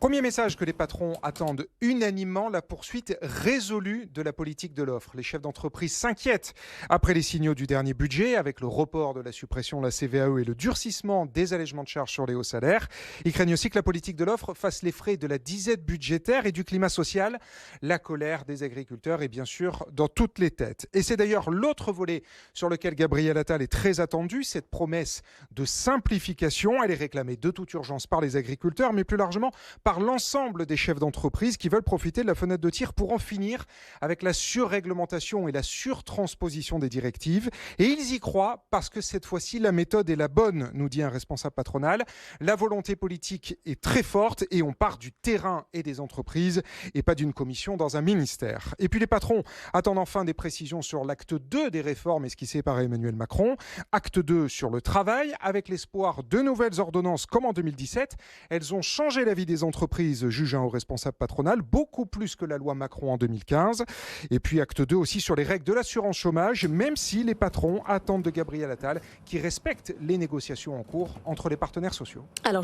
Premier message que les patrons attendent unanimement, la poursuite résolue de la politique de l'offre. Les chefs d'entreprise s'inquiètent après les signaux du dernier budget, avec le report de la suppression de la CVAE et le durcissement des allègements de charges sur les hauts salaires. Ils craignent aussi que la politique de l'offre fasse les frais de la disette budgétaire et du climat social. La colère des agriculteurs est bien sûr dans toutes les têtes. Et c'est d'ailleurs l'autre volet sur lequel Gabriel Attal est très attendu, cette promesse de simplification. Elle est réclamée de toute urgence par les agriculteurs, mais plus largement par l'ensemble des chefs d'entreprise qui veulent profiter de la fenêtre de tir pour en finir avec la surréglementation et la surtransposition des directives. Et ils y croient parce que cette fois-ci, la méthode est la bonne, nous dit un responsable patronal. La volonté politique est très forte et on part du terrain et des entreprises et pas d'une commission dans un ministère. Et puis les patrons attendent enfin des précisions sur l'acte 2 des réformes esquissées par Emmanuel Macron. Acte 2 sur le travail, avec l'espoir de nouvelles ordonnances comme en 2017. Elles ont changé la vie des entreprises, juge un haut responsable patronal, beaucoup plus que la loi Macron en 2015. Et puis acte 2 aussi sur les règles de l'assurance chômage, même si les patrons attendent de Gabriel Attal qu'il respecte les négociations en cours entre les partenaires sociaux. Alors